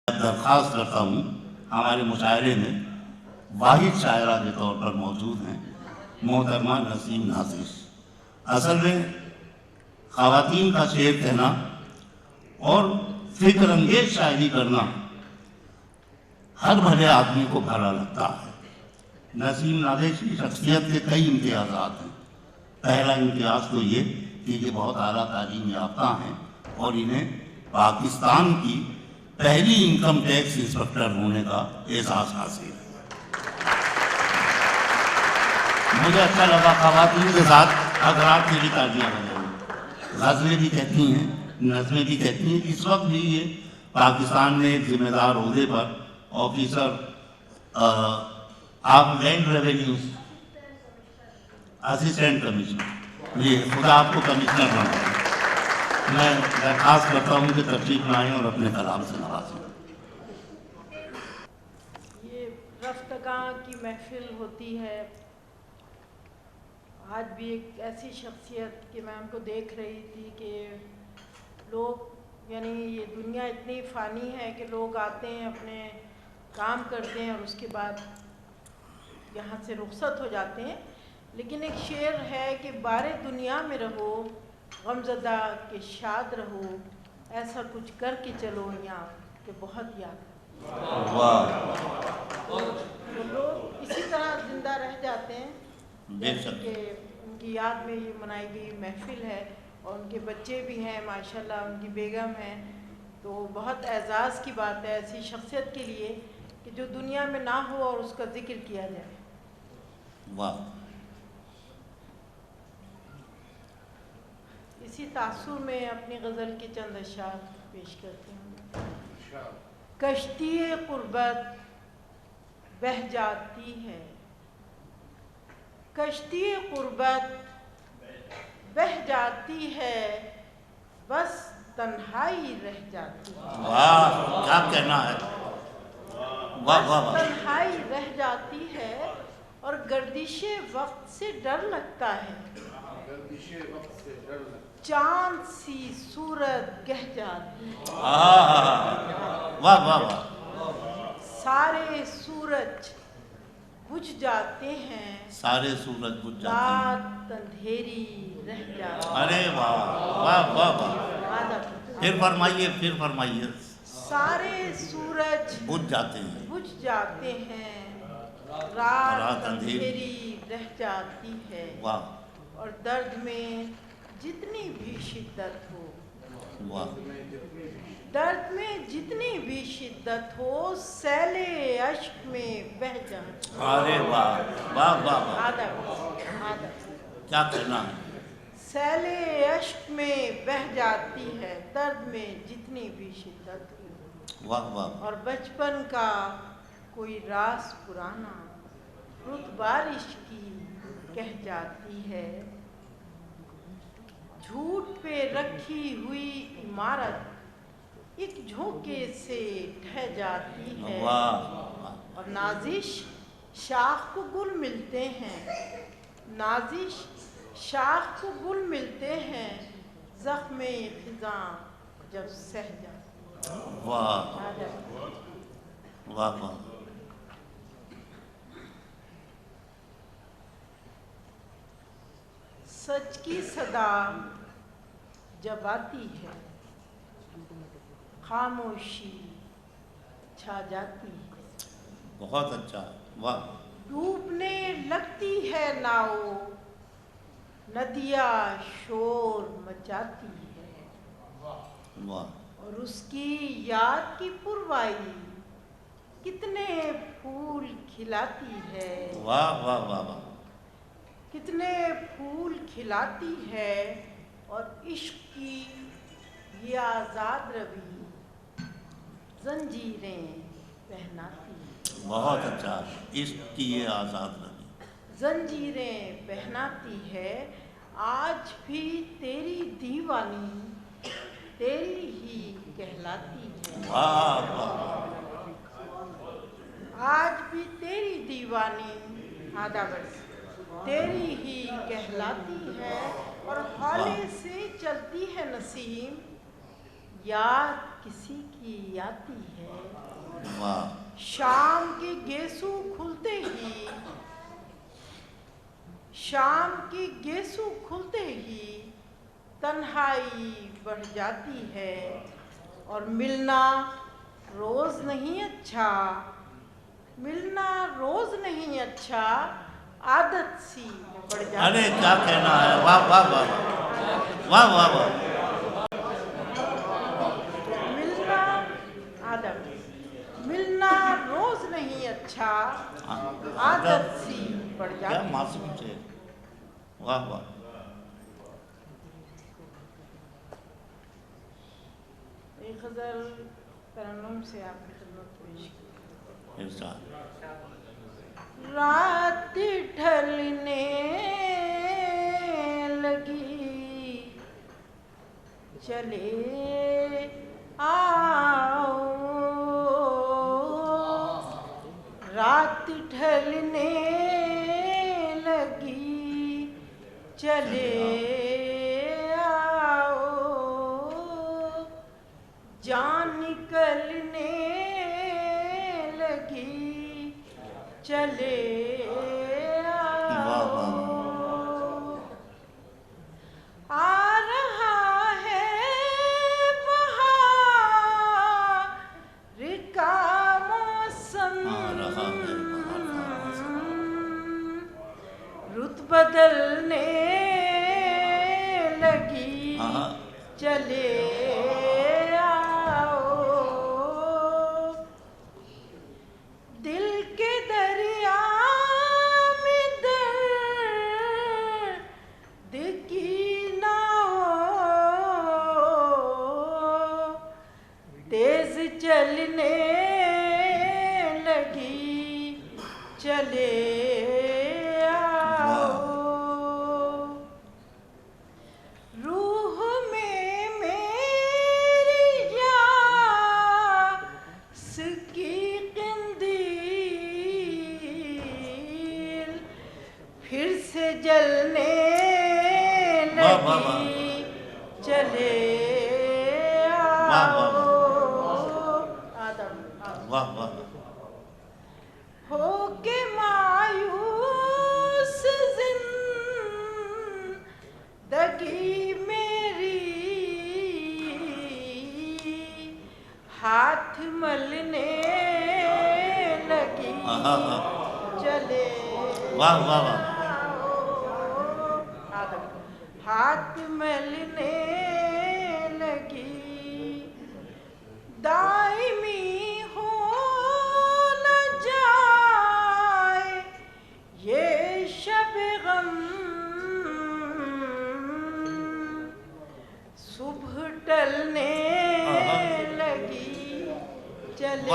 درخواست کرتا ہوں، ہمارے مشاعرے میں واحد شاعرہ کے طور پر موجود ہیں محترمہ نسیم نازش۔ اصل میں خواتین کا شعر کہنا اور فکر انگیز شاعری کرنا ہر بھلے آدمی کو بھلا لگتا ہے۔ نسیم نازش کی شخصیت کے کئی امتیازات ہیں۔ پہلا امتیاز تو یہ کہ یہ بہت اعلیٰ تعلیم یافتہ ہیں اور انہیں پاکستان کی پہلی انکم ٹیکس انسپکٹر ہونے کا اعزاز حاصل ہے۔ مجھے اچھا لگا خواتین کے ساتھ حضرات کی بھی تالیاں بجائیں۔ غزلیں بھی کہتی ہیں، نظمیں بھی کہتی ہیں۔ اس وقت بھی یہ پاکستان میں ایک ذمہ دار عہدے پر آفیسر آپ لینڈ ریونیو اسسٹنٹ کمشنر، یہ خدا آپ کو کمشنر بنا۔ میں درخواست کرتا ہوں کہ تشریف لائیں اور اپنے کلام سے نوازیں۔ یہ رفتگاں کی محفل ہوتی ہے۔ آج بھی ایک ایسی شخصیت کہ میں ان کو دیکھ رہی تھی کہ لوگ یعنی یہ دنیا اتنی فانی ہے کہ لوگ آتے ہیں، اپنے کام کرتے ہیں اور اس کے بعد یہاں سے رخصت ہو جاتے ہیں، لیکن ایک شعر ہے کہ بارے دنیا میں رہو غمزدہ کہ شاد رہو، ایسا کچھ کر کے چلو یہاں کہ بہت یاد تو لوگ اسی طرح زندہ رہ جاتے ہیں جیسے کہ ان کی یاد میں یہ منائی گئی محفل ہے، اور ان کے بچے بھی ہیں ماشاءاللہ، ان کی بیگم ہیں، تو بہت اعزاز کی بات ہے ایسی شخصیت کے لیے کہ جو دنیا میں نہ ہو اور اس کا ذکر کیا جائے۔ واہ! اسی تاثر میں اپنی غزل کے چند اشعار پیش کرتے ہیں۔ کشتی قربت بہہ جاتی ہے، کشتی قربت بہہ جاتی ہے، بس تنہائی رہ جاتی ہے۔ واہ! کیا کہنا ہے! واہ واہ واہ! تنہائی رہ جاتی ہے اور گردش وقت سے ڈر لگتا ہے، چاند سی صورت گہ جاتی ہے۔ واہ واہ واہ! سارے سورج بجھ جاتے ہیں، سارے سورج بجھ جاتے ہیں، رات اندھیری رہ جاتی ہے۔ ارے واہ واہ واہ واہ! پھر فرمائیے۔ سارے سورج بجھ جاتے ہیں، بجھ جاتے ہیں، رات اندھیری رہ جاتی ہے، واہ اور درد میں جتنی بھی شدت ہو، واہ! درد میں جتنی بھی شدت ہو، سیل اشک میں بہہ جاتی ہے۔ ارے واہ واہ واہ واہ! آدھا کیا کہنا ہے! سیل اشک میں بہہ جاتی ہے، درد میں جتنی بھی شدت ہو، واہ واہ! اور بچپن کا کوئی راز پرانا رت بارش کی کہہ جاتی ہے، جھوٹ پہ رکھی ہوئی عمارت ایک جھونکے سے ڈھہ جاتی ہے، اور نازش شاخ کو گل ملتے ہیں، نازش شاخ کو گل ملتے ہیں، زخم خزاں جب سہ جاتی ہے۔ واہ واہ واہ! سچ کی صدا جب آتی ہے، خاموشی چھا جاتی ہے، بہت اچھا، واہ! ڈوبنے لگتی ہے ناؤ، ندیاں شور مچاتی ہے، واہ! اور اس کی یاد کی پروائی کتنے پھول کھلاتی ہے، واہ واہ واہ واہ! کتنے پھول کھلاتی ہے، اور عشق کی یہ آزاد روی زنجیریں پہناتی ہے۔ بہت اچھا، عشق کی یہ آزاد روی زنجیریں پہناتی ہے، آج بھی تیری دیوانی تیری ہی کہلاتی ہے۔ واہ واہ! آج بھی تیری دیوانی تیری ہی کہلاتی ہے، اور حالے سے چلتی ہے نسیم، یاد کسی کی آتی ہے، واہ شام کے گیسو کھلتے ہی، شام کی گیسو کھلتے ہی تنہائی بڑھ جاتی ہے، اور ملنا روز نہیں اچھا، ملنا روز نہیں اچھا، عادت سی پڑ جاتی ہے۔ ارے کیا کہنا ہے، واہ واہ واہ واہ واہ واہ، ملنا عادت، ملنا روز نہیں اچھا، عادت سی پڑ کیا جاتی ہے۔ معصوم تھے، واہ واہ۔ ایک غزل ترنم سے آپ کی خدمت پیش کی۔ ارشاد۔ رات ڈھلنے لگی چلے آؤ، رات ڈھلنے لگی چلے آؤ، جان نکلنے لگی چلے آؤ، آ رہا ہے بہار کا موسم، رت بدلنے لگی چلے آؤ، دل کے دریا میں درد کی ناؤ تیز چلنے لگی چلے آؤ، روح میں میری یاس کی قندیل پھر سے جلنے لگی چلے آؤ، آدم واہ واہ، ہو کے مایوس زندگی میری ہاتھ ملنے لگی چلے واہ واہ واہ، آدم ہاتھ ملنے لگی، دائمی ہو نہ جائے یہ شب غم، صبح ٹلنے لگی چلے